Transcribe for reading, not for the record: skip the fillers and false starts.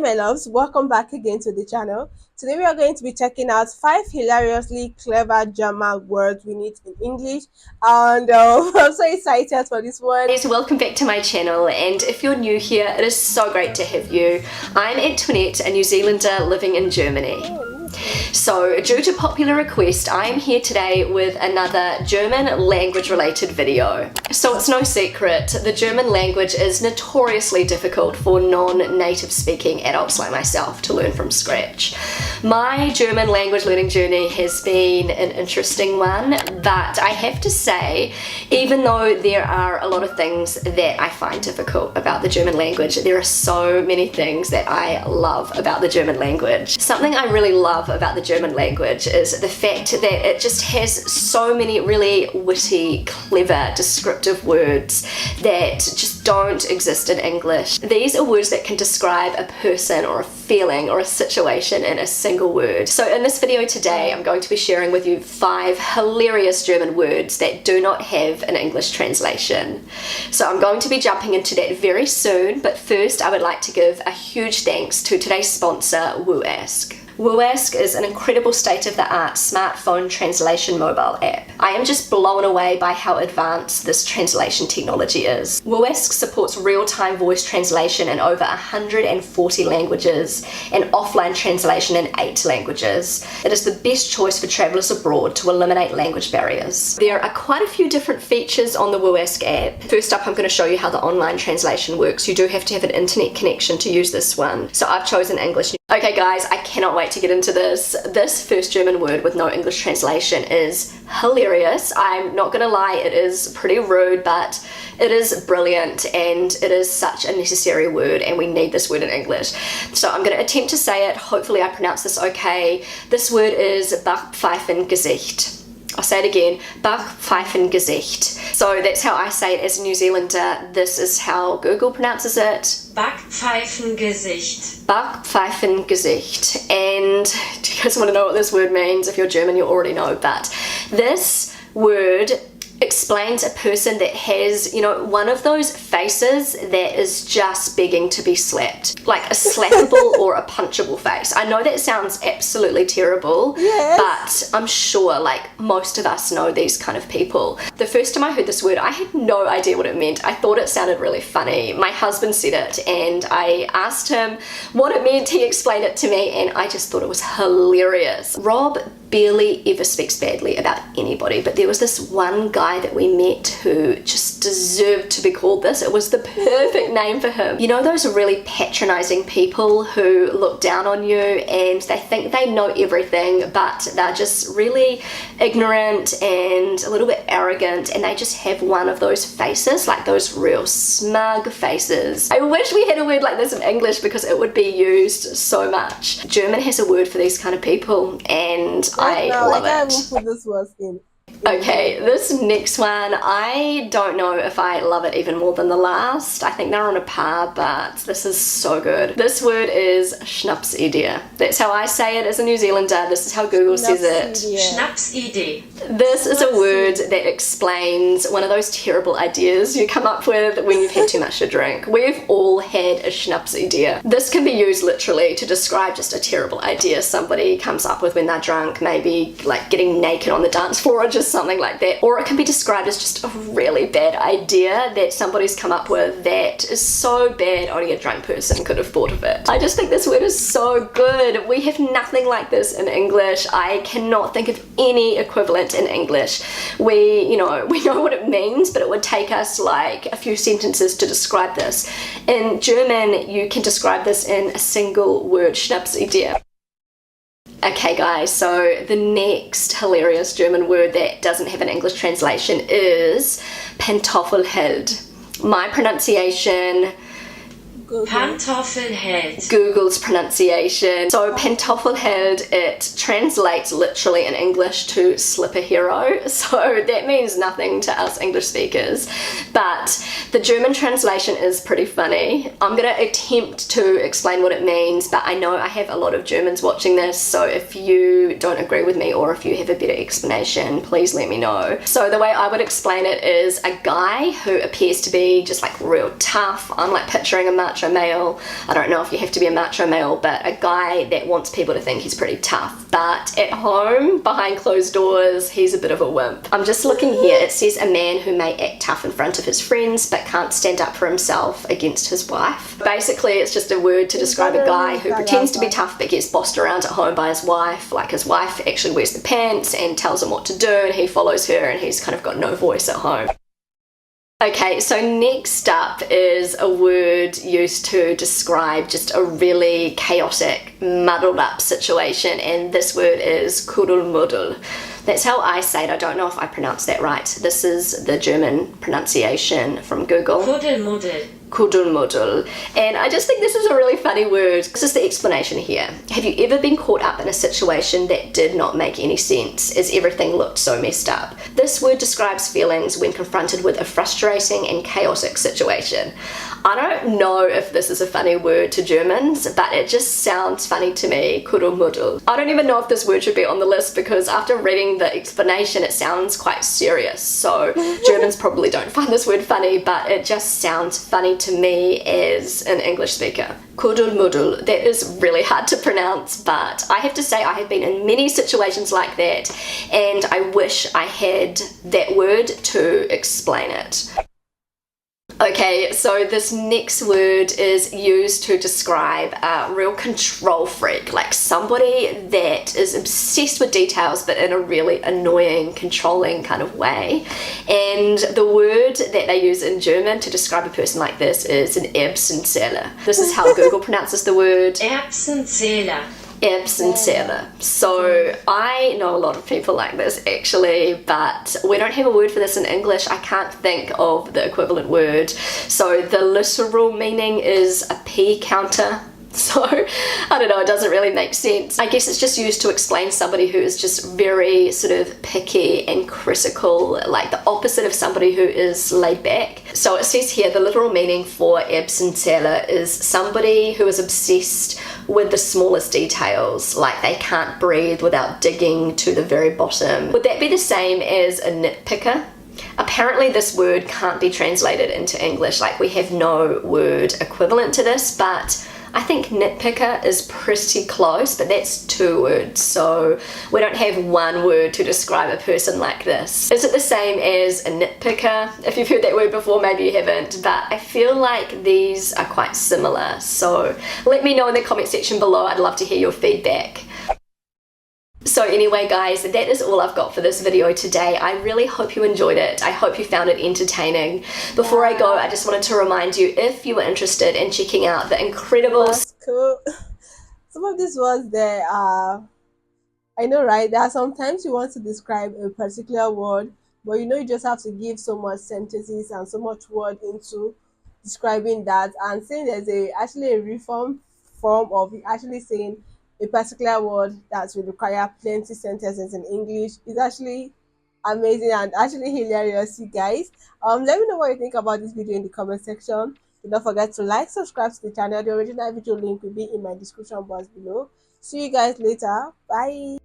my loves, welcome back again to the channel. Today we are going to be checking out 5 hilariously clever German words we need in English, and I'm so excited for this one. Guys, welcome back to my channel, and if you're new here, it is so great to have you. I'm Antoinette, a New Zealander living in Germany. So, due to popular request, I am here today with another German language related video. So it's no secret, the German language is notoriously difficult for non-native speaking adults like myself to learn from scratch. My German language learning journey has been an interesting one, but I have to say, even though there are a lot of things that I find difficult about the German language, there are so many things that I love about the German language. Something I really love about the German language is the fact that it just has so many really witty, clever, descriptive words that just don't exist in English. These are words that can describe a person or a feeling or a situation in a single word. So in this video today, I'm going to be sharing with you 5 hilarious German words that do not have an English translation. So I'm going to be jumping into that very soon, but first I would like to give a huge thanks to today's sponsor, LUKASZ. LUKASZ is an incredible state-of-the-art smartphone translation mobile app. I am just blown away by how advanced this translation technology is. LUKASZ supports real-time voice translation in over 140 languages and offline translation in 8 languages. It is the best choice for travelers abroad to eliminate language barriers. There are quite a few different features on the LUKASZ app. First up, I'm going to show you how the online translation works. You do have to have an internet connection to use this one. So I've chosen English. Okay guys, I cannot wait to get into this. This first German word with no English translation is hilarious. I'm not gonna lie, it is pretty rude, but it is brilliant and it is such a necessary word and we need this word in English. So I'm gonna attempt to say it. Hopefully I pronounce this okay. This word is Backpfeifengesicht. I'll say it again, Backpfeifengesicht. So that's how I say it as a New Zealander. This is how Google pronounces it. Backpfeifengesicht. Backpfeifengesicht. And do you guys want to know what this word means? If you're German, you already know, but this word explains a person that has, you know, one of those faces that is just begging to be slapped. Like a slappable or a punchable face. I know that sounds absolutely terrible, Yes. but I'm sure like most of us know these kind of people. The first time I heard this word, I had no idea what it meant. I thought it sounded really funny. My husband said it and I asked him what it meant. He explained it to me and I just thought it was hilarious. Rob barely ever speaks badly about anybody, but there was this one guy that we met who just deserved to be called this. It was the perfect name for him. You know those really patronizing people who look down on you and they think they know everything, but they're just really ignorant and a little bit arrogant, and they just have one of those faces, like those real smug faces. I wish we had a word like this in English because it would be used so much. German has a word for these kind of people and I love I can't it. even put this word in. Okay, this next one, I don't know if I love it even more than the last. I think they're on a par, but this is so good. This word is Schnapsidee. That's how I say it as a New Zealander. This is how Google says it. Schnapsidee. This is a word that explains one of those terrible ideas you come up with when you've had too much to drink. We've all had a Schnapsidee. This can be used literally to describe just a terrible idea somebody comes up with when they're drunk, maybe like getting naked on the dance floor or just something like that. Or it can be described as just a really bad idea that somebody's come up with that is so bad only a drunk person could have thought of it. I just think this word is so good. We have nothing like this in English. I cannot think of any equivalent in English. We know what it means, but it would take us like a few sentences to describe this. In German, you can describe this in a single word, Schnapsidee. Okay guys, so the next hilarious German word that doesn't have an English translation is Pantoffelheld. My pronunciation, Pantoffelheld. Google's pronunciation. So Pantoffelheld, it translates literally in English to slipper hero. So that means nothing to us English speakers. But the German translation is pretty funny. I'm gonna attempt to explain what it means, but I know I have a lot of Germans watching this, so if you don't agree with me or if you have a better explanation, please let me know. So the way I would explain it is a guy who appears to be just like real tough. I'm like picturing a much macho male. I don't know if you have to be a macho male, but a guy that wants people to think he's pretty tough. But at home, behind closed doors, he's a bit of a wimp. I'm just looking here. It says a man who may act tough in front of his friends but can't stand up for himself against his wife. Basically, it's just a word to describe a guy who pretends to be tough but gets bossed around at home by his wife. Like his wife actually wears the pants and tells him what to do, and he follows her, and he's kind of got no voice at home. Okay, so next up is a word used to describe just a really chaotic, muddled up situation, and this word is kuddelmuddel. That's how I say it. I don't know if I pronounced that right. This is the German pronunciation from Google. Kuddelmuddel. Kuddelmuddel. And I just think this is a really funny word. This is the explanation here. Have you ever been caught up in a situation that did not make any sense, as everything looked so messed up? This word describes feelings when confronted with a frustrating and chaotic situation. I don't know if this is a funny word to Germans, but it just sounds funny to me, kuddelmuddel. I don't even know if this word should be on the list, because after reading the explanation it sounds quite serious, so Germans probably don't find this word funny, but it just sounds funny to me as an English speaker. Kuddelmuddel, that is really hard to pronounce, but I have to say I have been in many situations like that, and I wish I had that word to explain it. Okay, so this next word is used to describe a real control freak, like somebody that is obsessed with details but in a really annoying, controlling kind of way. And the word that they use in German to describe a person like this is an Erbsenzähler. This is how Google pronounces the word. Erbsenzähler. Erbsenzähler. So I know a lot of people like this actually, but we don't have a word for this in English. I can't think of the equivalent word. So the literal meaning is a pea counter. So I don't know, it doesn't really make sense. I guess it's just used to explain somebody who is just very sort of picky and critical, like the opposite of somebody who is laid back. So it says here the literal meaning for Erbsenzähler is somebody who is obsessed with the smallest details, like they can't breathe without digging to the very bottom. Would that be the same as a nitpicker? Apparently this word can't be translated into English, like we have no word equivalent to this, but I think nitpicker is pretty close, but that's two words, so we don't have one word to describe a person like this. Is it the same as a nitpicker? If you've heard that word before, maybe you haven't, but I feel like these are quite similar, so let me know in the comment section below. I'd love to hear your feedback. So anyway guys, that is all I've got for this video today. I really hope you enjoyed it. I hope you found it entertaining. Before I go, I just wanted to remind you, if you were interested in checking out the incredible... That's cool. Some of these words there are, I know, right? There are sometimes you want to describe a particular word, but you know you just have to give so much sentences and so much word into describing that, and saying there's actually a reform form of actually saying a particular word that will require plenty sentences in English is actually amazing and actually hilarious, you guys. Let me know what you think about this video in the comment section. Do not forget to like, subscribe to the channel. The original video link will be in my description box below. See you guys later. Bye.